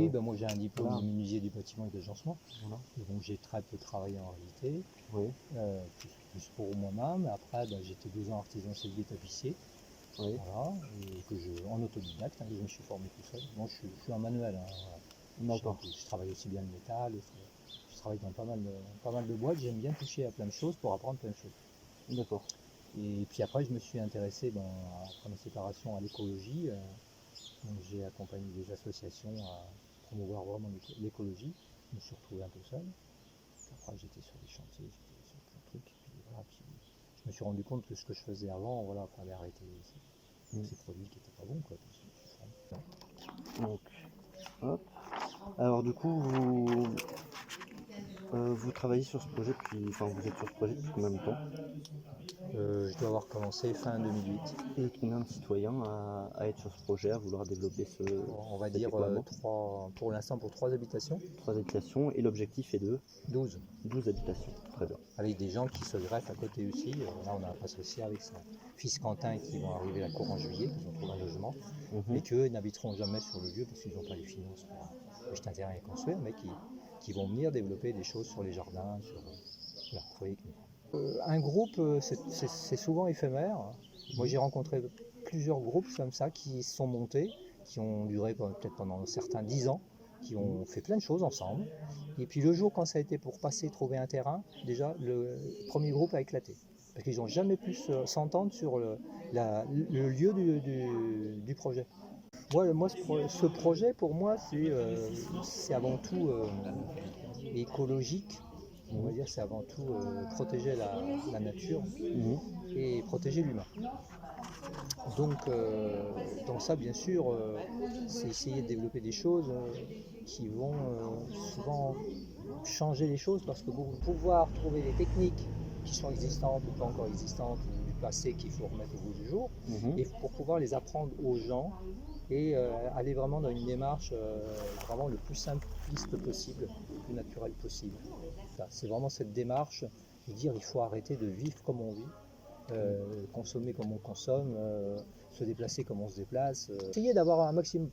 Oui, ben moi j'ai un diplôme Voilà. de menuisier du bâtiment et d'agencement, Voilà. et donc j'ai très peu travaillé en réalité, Oui, plus pour moi-même. Après, ben, j'étais 2 ans artisan sellier tapissier, oui, voilà, et en autodidacte, hein, je me suis formé tout seul. Moi je suis un manuel, hein, voilà. d'accord. Je travaille aussi bien le métal, je travaille dans pas mal de boîtes, j'aime bien toucher à plein de choses pour apprendre plein de choses. D'accord. Et puis après, je me suis intéressé, ben, après ma séparation, à l'écologie. Donc j'ai accompagné des associations à promouvoir vraiment l'écologie. Je me suis retrouvé un peu seul. Après j'étais sur des chantiers, j'étais sur plein de trucs. Et puis, voilà, puis je me suis rendu compte que ce que je faisais avant, voilà, il fallait arrêter ces produits qui n'étaient pas bons, quoi. Puis je me suis formé. Donc, hop. Alors du coup, vous travaillez sur ce projet depuis, enfin vous êtes sur ce projet depuis combien de temps? Je dois avoir commencé fin 2008. Et combien de citoyens à être sur ce projet, à vouloir développer On va cet dire équipement? pour l'instant pour 3 habitations, 3 habitations et l'objectif est de 12. 12 habitations. Très bien. Avec des gens qui se greffent à côté aussi. Là, on a un associé avec son fils Quentin qui vont arriver la cour en juillet, qui vont trouver un logement, mais qu'eux n'habiteront jamais sur le lieu parce qu'ils n'ont pas les finances pour acheter un terrain et construire, mais qui vont venir développer des choses sur les jardins, voilà, travailler avec nous. Un groupe, c'est souvent éphémère. Moi, j'ai rencontré plusieurs groupes comme ça qui se sont montés, qui ont duré peut-être pendant certains 10 ans, qui ont fait plein de choses ensemble. Et puis le jour quand ça a été pour passer, trouver un terrain, déjà le premier groupe a éclaté. Parce qu'ils n'ont jamais pu s'entendre sur le lieu du projet. Moi ce projet, pour moi, c'est avant tout écologique. On va dire c'est avant tout protéger la nature et protéger l'humain. Donc ça, bien sûr, c'est essayer de développer des choses qui vont souvent changer les choses parce que pour pouvoir trouver des techniques qui sont existantes ou pas encore existantes ou du passé qu'il faut remettre au goût du jour, et pour pouvoir les apprendre aux gens et aller vraiment dans une démarche vraiment le plus simpliste possible, le plus naturel possible. C'est vraiment cette démarche de dire il faut arrêter de vivre comme on vit, consommer comme on consomme, se déplacer comme on se déplace. Essayer d'avoir un maximum,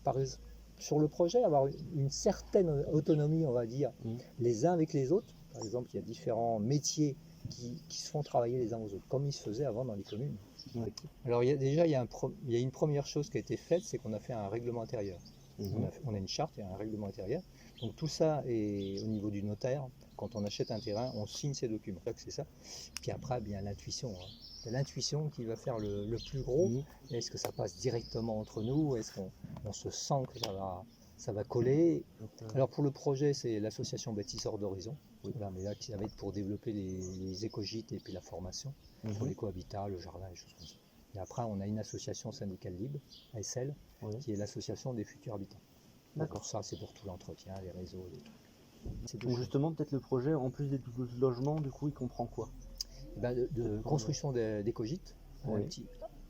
sur le projet, avoir une certaine autonomie, on va dire, les uns avec les autres. Par exemple, il y a différents métiers qui se font travailler les uns aux autres, comme ils se faisaient avant dans les communes. Oui. Alors déjà, il y a une première chose qui a été faite, c'est qu'on a fait un règlement intérieur. On a une charte et un règlement intérieur. Donc tout ça est au niveau du notaire. Quand on achète un terrain, on signe ces documents. C'est ça. Puis après, bien l'intuition. C'est l'intuition qui va faire le plus gros. Est-ce que ça passe directement entre nous? Est-ce qu'on se sent que ça va coller? Alors pour le projet, c'est l'association Bâtisseurs d'Horizon. Voilà, mais là, qui va être pour développer les écogîtes et puis la formation sur l'écohabitat, le jardin, les choses comme ça. Et après, on a une association syndicale libre, ASL, qui est l'association des futurs habitants. D'accord. Ça, c'est pour tout l'entretien, les réseaux, les trucs. Donc justement, peut-être le projet, en plus des 12 logements, du coup, il comprend quoi? De construction d'écogîtes.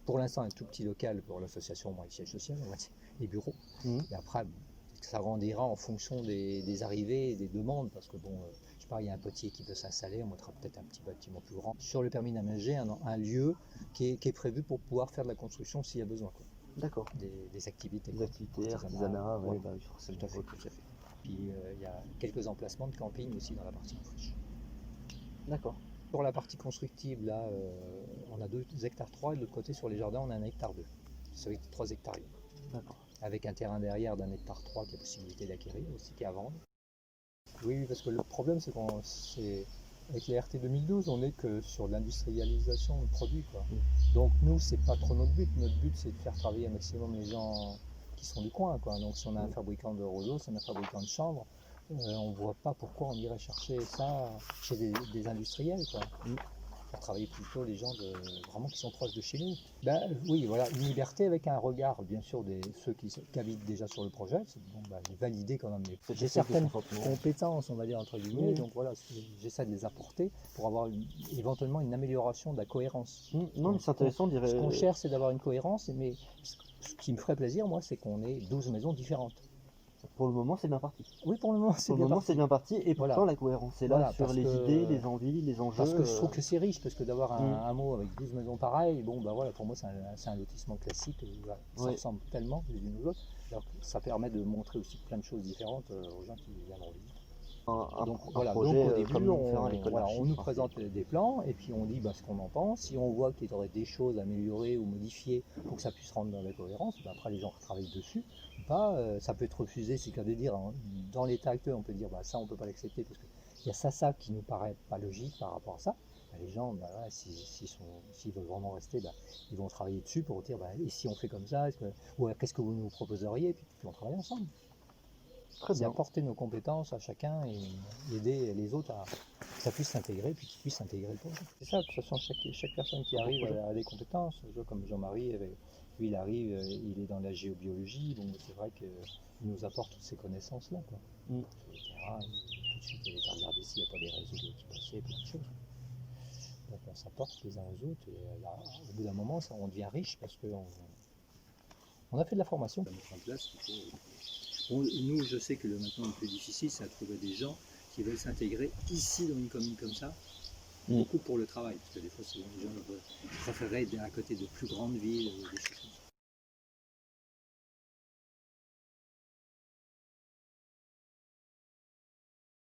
Pour l'instant, un tout petit local pour l'association, le siège social, les bureaux. Et après, ça grandira en fonction des arrivées et des demandes, parce que bon, je sais pas, il y a un potier qui peut s'installer, on mettra peut-être un petit bâtiment plus grand. Sur le permis d'aménager, un lieu qui est prévu pour pouvoir faire de la construction s'il y a besoin. D'accord. Des activités. Des activités, artisanat, oui, bah, forcément. Tout à fait, tout à fait. Puis il y a quelques emplacements de camping aussi dans la partie friche. D'accord. Sur la partie constructive, là, on a 2 hectares 3 et de l'autre côté, sur les jardins, on a 1 hectare 2. Ça fait 3 hectares. D'accord. Avec un terrain derrière d'1 hectare 3 qui a possibilité d'acquérir aussi, qui est à vendre. Oui, parce que le problème, c'est avec les RT 2012, on n'est que sur l'industrialisation de produits, quoi. Donc nous, c'est pas trop notre but. Notre but, c'est de faire travailler un maximum les gens qui sont du coin, quoi. Donc si on a un fabricant de rouleaux, si on a un fabricant de chambres, on ne voit pas pourquoi on irait chercher ça chez des industriels, quoi. Faire travailler plutôt les gens vraiment qui sont proches de chez nous. Oui, voilà, une liberté avec un regard, bien sûr, de ceux qui habitent déjà sur le projet. Valider quand même. J'ai certaines compétences, on va dire, entre guillemets, donc voilà, j'essaie de les apporter pour avoir éventuellement une amélioration de la cohérence. Non, c'est intéressant, Ce qu'on cherche, c'est d'avoir une cohérence, mais ce qui me ferait plaisir, moi, c'est qu'on ait 12 maisons différentes. Pour le moment, c'est bien parti. Oui, pour le moment, c'est Pour le bien moment, parti. c'est bien parti. Et pourtant, Voilà. la cohérence est là Voilà, sur parce les que- idées, les envies, les enjeux. Parce que je trouve que c'est riche, parce que d'avoir un Mm. hameau avec 12 maisons pareilles, bon, bah voilà, pour moi, c'est un lotissement classique. Voilà, ça Ouais. ressemble tellement les unes aux autres. Alors, ça permet de montrer aussi plein de choses différentes aux gens qui viendront visiter. Donc Un voilà, projet donc au début, comme faire à l'école voilà, d'archi. on nous Enfin, présente des plans et puis on dit bah, ce qu'on en pense. Si on voit qu'il y aurait des choses à améliorer ou modifier pour que ça puisse rentrer dans la cohérence, bah, après les gens travaillent dessus. Ou pas, ça peut être refusé, c'est le cas de dire. Hein. Dans l'état actuel, on peut dire bah, ça on peut pas l'accepter parce qu'il y a ça qui nous paraît pas logique par rapport à ça. Bah, les gens, bah, voilà, s'ils veulent vraiment rester, bah, ils vont travailler dessus pour dire bah, et si on fait comme ça, ou qu'est-ce que vous nous proposeriez, puis on travaille ensemble. très C'est bien. apporter nos compétences à chacun et aider les autres à que ça puisse s'intégrer, puis qu'ils puissent intégrer le projet. C'est ça, de toute façon, chaque personne qui arrive a des compétences. Je vois comme Jean-Marie, lui il arrive, il est dans la géobiologie, donc c'est vrai qu'il nous apporte toutes ces connaissances-là. Mm. Sur le terrain, tout de suite il est à regarder s'il n'y a pas des réseaux d'eau qui passaient, plein de choses. Donc on s'apporte les uns aux autres, et là, au bout d'un moment, on devient riche parce qu'on a fait de la formation. À mettre en place, nous, je sais que maintenant le plus difficile, c'est à trouver des gens qui veulent s'intégrer ici dans une commune comme ça, beaucoup pour le travail, parce que des fois, les gens préféreraient être à côté de plus grandes villes, des choses comme ça.